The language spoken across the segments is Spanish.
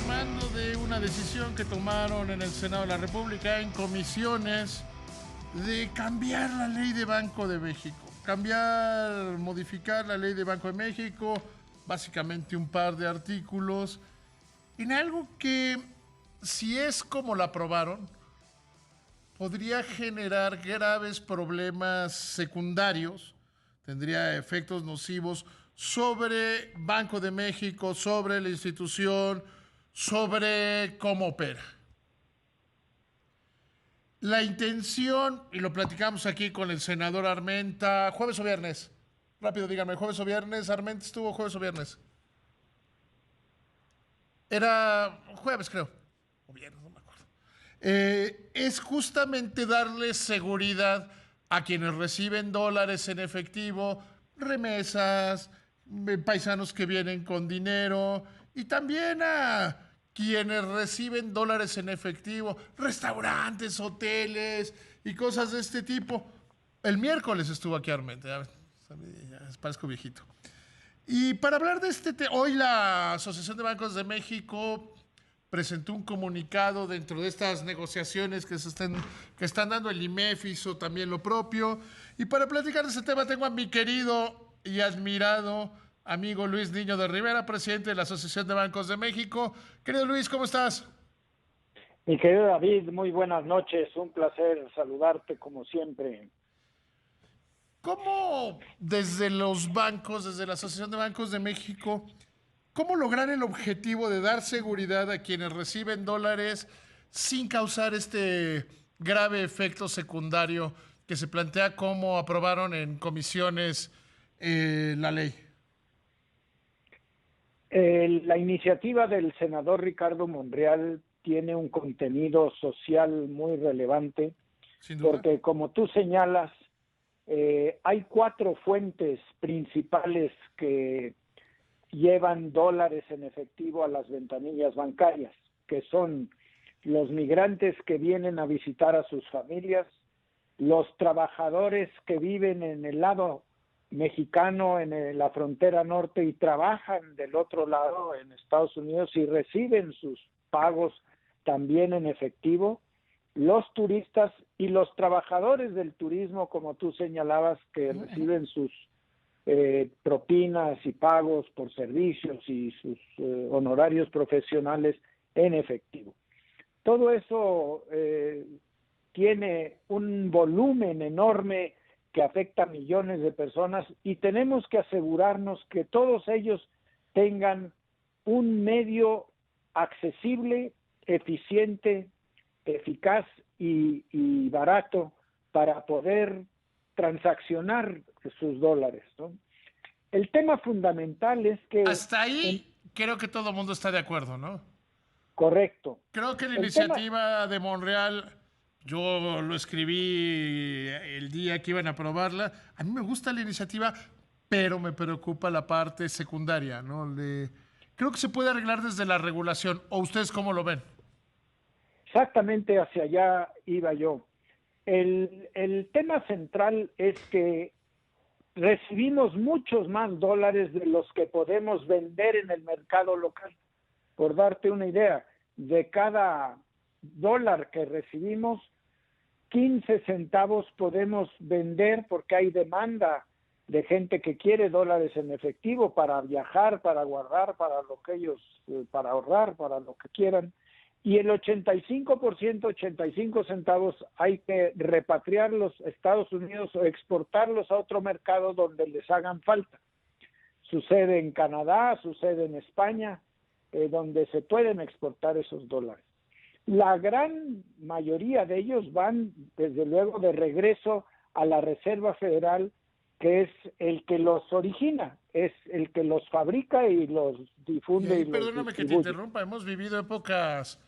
informando de una decisión que tomaron en el Senado de la República en comisiones de cambiar la ley de Banco de México. Modificar la ley de Banco de México, básicamente un par de artículos, en algo que, si es como la aprobaron, podría generar graves problemas secundarios, tendría efectos nocivos sobre Banco de México, sobre la institución, sobre cómo opera. La intención, y lo platicamos aquí con el senador Armenta, jueves o viernes. Rápido, dígame, jueves o viernes. Armenta estuvo jueves o viernes. Era jueves, creo. O viernes, no me acuerdo. Es justamente darle seguridad a quienes reciben dólares en efectivo, remesas, paisanos que vienen con dinero y también a quienes reciben dólares en efectivo, restaurantes, hoteles y cosas de este tipo. El miércoles estuvo aquí Armenta, ya parezco viejito. Y para hablar de este tema, hoy la Asociación de Bancos de México presentó un comunicado dentro de estas negociaciones que están dando. El IMEF hizo también lo propio. Y para platicar de ese tema tengo a mi querido y admirado amigo Luis Niño de Rivera, presidente de la Asociación de Bancos de México. Querido Luis, ¿cómo estás? Mi querido David, muy buenas noches, un placer saludarte como siempre. ¿Cómo desde los bancos, desde la Asociación de Bancos de México, cómo lograr el objetivo de dar seguridad a quienes reciben dólares sin causar este grave efecto secundario que se plantea como aprobaron en comisiones la ley? La iniciativa del senador Ricardo Monreal tiene un contenido social muy relevante Sin duda. porque, como tú señalas, hay 4 fuentes principales que llevan dólares en efectivo a las ventanillas bancarias, que son los migrantes que vienen a visitar a sus familias, los trabajadores que viven en el lado mexicano, en la frontera norte, y trabajan del otro lado en Estados Unidos y reciben sus pagos también en efectivo, los turistas y los trabajadores del turismo, como tú señalabas, que reciben sus propinas y pagos por servicios y sus honorarios profesionales en efectivo. Todo eso tiene un volumen enorme que afecta a millones de personas y tenemos que asegurarnos que todos ellos tengan un medio accesible, eficiente, eficaz y barato para poder transaccionar sus dólares, ¿no? El tema fundamental es que... Hasta ahí creo que todo el mundo está de acuerdo, ¿no? Correcto. Creo que la El tema... iniciativa de Monreal, yo lo escribí el día que iban a aprobarla. A mí me gusta la iniciativa, pero me preocupa la parte secundaria, ¿no? Creo que se puede arreglar desde la regulación. ¿O ustedes cómo lo ven? Exactamente hacia allá iba yo. El tema central es que recibimos muchos más dólares de los que podemos vender en el mercado local. Por darte una idea, de cada dólar que recibimos, 15 centavos podemos vender porque hay demanda de gente que quiere dólares en efectivo para viajar, para guardar, para lo que ellos, para ahorrar, para lo que quieran. Y el 85%, 85 centavos, hay que repatriarlos a Estados Unidos o exportarlos a otro mercado donde les hagan falta. Sucede en Canadá, sucede en España, donde se pueden exportar esos dólares. La gran mayoría de ellos van, desde luego, de regreso a la Reserva Federal, que es el que los origina, es el que los fabrica y los difunde y los Perdóname que te distribuye. interrumpa, hemos vivido épocas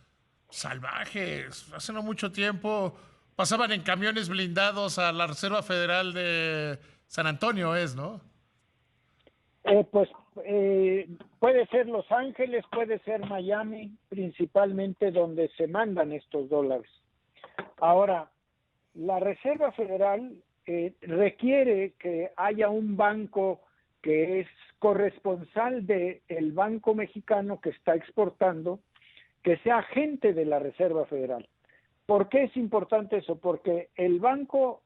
salvajes. Hace no mucho tiempo pasaban en camiones blindados a la Reserva Federal de San Antonio, ¿no? Puede ser Los Ángeles, puede ser Miami, principalmente donde se mandan estos dólares. Ahora, la Reserva Federal requiere que haya un banco que es corresponsal del banco mexicano que está exportando que sea agente de la Reserva Federal. ¿Por qué es importante eso? Porque el banco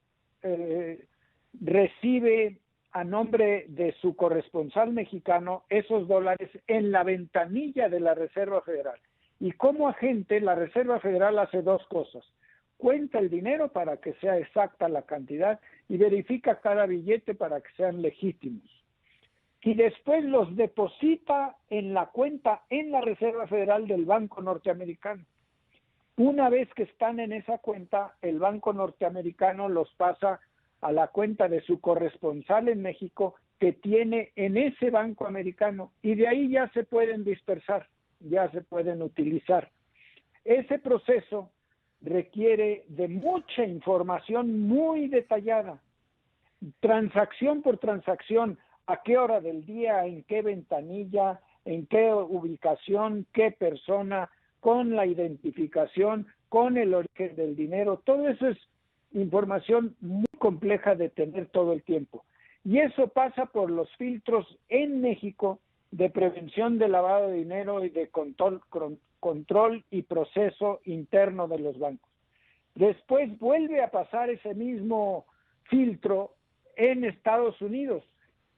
recibe a nombre de su corresponsal mexicano esos dólares en la ventanilla de la Reserva Federal. Y como agente, la Reserva Federal hace dos cosas. Cuenta el dinero para que sea exacta la cantidad y verifica cada billete para que sean legítimos. Y después los deposita en la cuenta en la Reserva Federal del Banco Norteamericano. Una vez que están en esa cuenta, el Banco Norteamericano los pasa a la cuenta de su corresponsal en México que tiene en ese banco americano y de ahí ya se pueden dispersar, ya se pueden utilizar. Ese proceso requiere de mucha información muy detallada, transacción por transacción, a qué hora del día, en qué ventanilla, en qué ubicación, qué persona, con la identificación, con el origen del dinero. Todo eso es información muy compleja de tener todo el tiempo. Y eso pasa por los filtros en México de prevención de lavado de dinero y de control y proceso interno de los bancos. Después vuelve a pasar ese mismo filtro en Estados Unidos.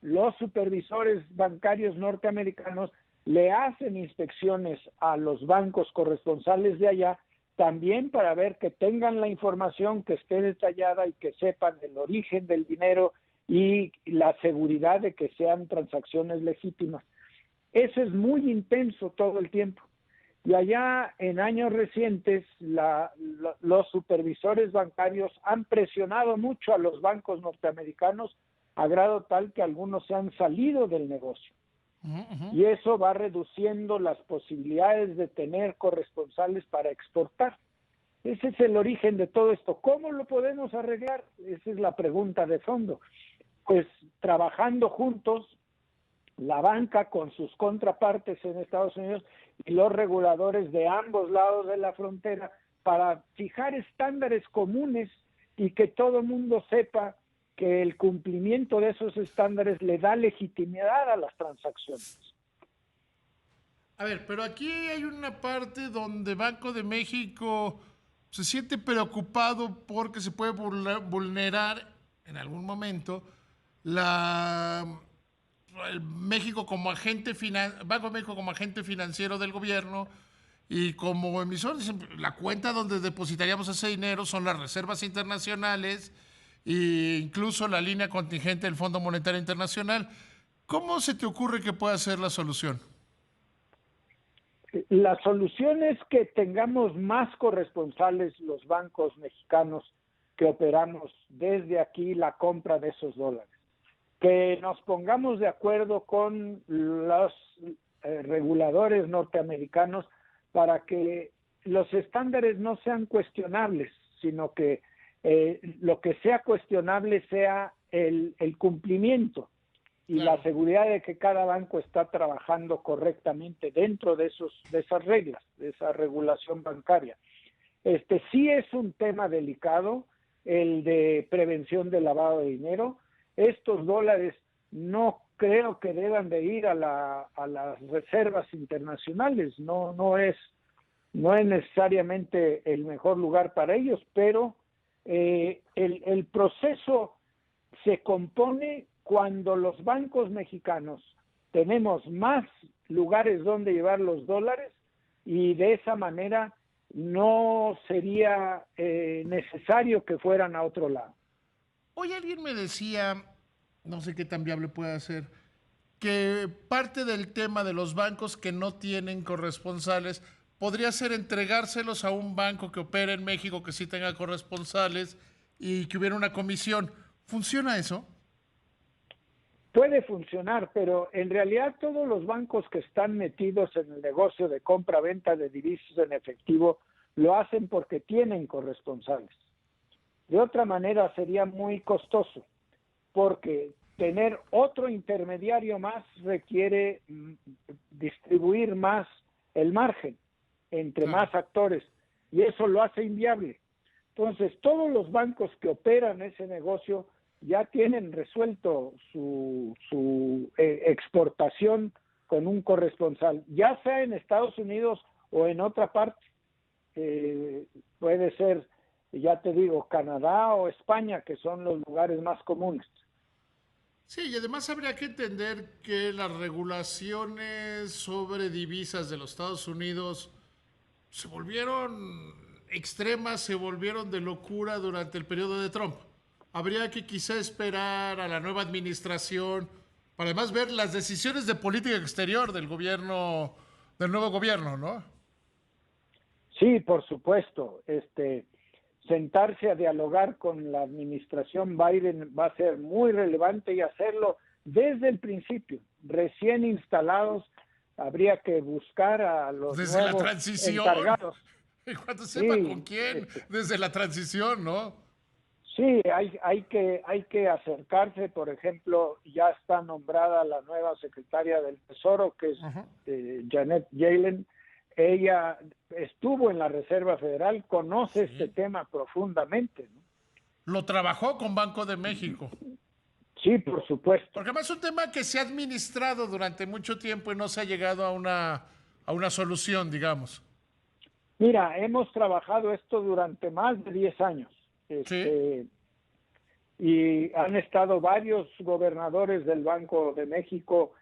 Los supervisores bancarios norteamericanos le hacen inspecciones a los bancos corresponsales de allá, también para ver que tengan la información, que esté detallada y que sepan el origen del dinero y la seguridad de que sean transacciones legítimas. Eso es muy intenso todo el tiempo. Y allá en años recientes los supervisores bancarios han presionado mucho a los bancos norteamericanos a grado tal que algunos se han salido del negocio. Y eso va reduciendo las posibilidades de tener corresponsales para exportar. Ese es el origen de todo esto. ¿Cómo lo podemos arreglar? Esa es la pregunta de fondo. Pues trabajando juntos, la banca con sus contrapartes en Estados Unidos y los reguladores de ambos lados de la frontera para fijar estándares comunes y que todo el mundo sepa que el cumplimiento de esos estándares le da legitimidad a las transacciones. A ver, pero aquí hay una parte donde Banco de México se siente preocupado porque se puede vulnerar en algún momento la México como Banco de México como agente financiero del gobierno y como emisor. La cuenta donde depositaríamos ese dinero son las reservas internacionales e incluso la línea contingente del Fondo Monetario Internacional. ¿Cómo se te ocurre que pueda ser la solución? La solución es que tengamos más corresponsales los bancos mexicanos que operamos desde aquí la compra de esos dólares. Que nos pongamos de acuerdo con los reguladores norteamericanos para que los estándares no sean cuestionables, sino que lo que sea cuestionable sea el cumplimiento y Claro. la seguridad de que cada banco está trabajando correctamente dentro de esas reglas, de esa regulación bancaria. Sí es un tema delicado, el de prevención del lavado de dinero. Estos dólares no creo que deban de ir a las reservas internacionales, no es necesariamente el mejor lugar para ellos, pero el proceso se compone cuando los bancos mexicanos tenemos más lugares donde llevar los dólares y de esa manera no sería necesario que fueran a otro lado. Hoy alguien me decía, no sé qué tan viable puede ser, que parte del tema de los bancos que no tienen corresponsales podría ser entregárselos a un banco que opera en México que sí tenga corresponsales y que hubiera una comisión. ¿Funciona eso? Puede funcionar, pero en realidad todos los bancos que están metidos en el negocio de compra-venta de divisas en efectivo lo hacen porque tienen corresponsales. De otra manera sería muy costoso, porque tener otro intermediario más requiere distribuir más el margen entre más actores, y eso lo hace inviable. Entonces, todos los bancos que operan ese negocio ya tienen resuelto su exportación con un corresponsal, ya sea en Estados Unidos o en otra parte. Puede ser, ya te digo, Canadá o España, que son los lugares más comunes. Sí, y además habría que entender que las regulaciones sobre divisas de los Estados Unidos se volvieron extremas, se volvieron de locura durante el periodo de Trump. Habría que quizá esperar a la nueva administración para además ver las decisiones de política exterior del gobierno, del nuevo gobierno, ¿no? Sí, por supuesto. Sentarse a dialogar con la administración Biden va a ser muy relevante y hacerlo desde el principio. Recién instalados, habría que buscar a los Desde la nuevos transición. encargados. Y cuando sepa con Sí, quién, desde la transición, ¿no? sí, hay que acercarse. Por ejemplo, ya está nombrada la nueva secretaria del Tesoro, que es Ajá. Janet Yellen. Ella estuvo en la Reserva Federal, conoce este Sí. tema profundamente, ¿no? Lo trabajó con Banco de México. Sí, por supuesto. Porque además es un tema que se ha administrado durante mucho tiempo y no se ha llegado a una solución, digamos. Mira, hemos trabajado esto durante más de 10 años. Sí. Y han estado varios gobernadores del Banco de México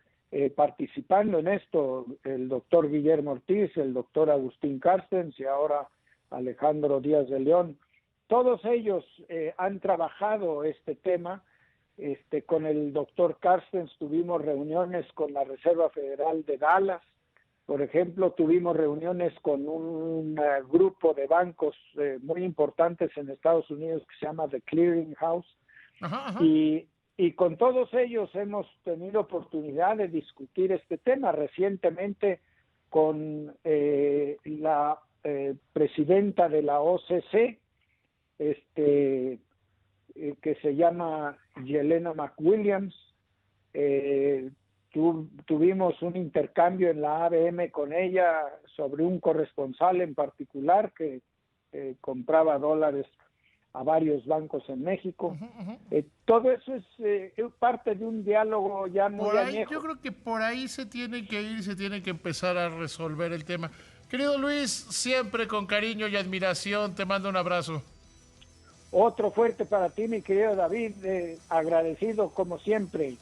participando en esto, el doctor Guillermo Ortiz, el doctor Agustín Carstens y ahora Alejandro Díaz de León. Todos ellos han trabajado este tema. Con el doctor Carstens tuvimos reuniones con la Reserva Federal de Dallas. Por ejemplo, tuvimos reuniones con un grupo de bancos muy importantes en Estados Unidos que se llama The Clearing House. Ajá, ajá. Y con todos ellos hemos tenido oportunidad de discutir este tema recientemente con la presidenta de la OCC, que se llama Jelena McWilliams. Tuvimos un intercambio en la ABM con ella sobre un corresponsal en particular que compraba dólares a varios bancos en México. Todo eso es parte de un diálogo ya muy Por ahí, añejo. yo creo que por ahí se tiene que ir, se tiene que empezar a resolver el tema. Querido Luis, siempre con cariño y admiración, te mando un abrazo. Otro fuerte para ti, mi querido David, agradecido como siempre.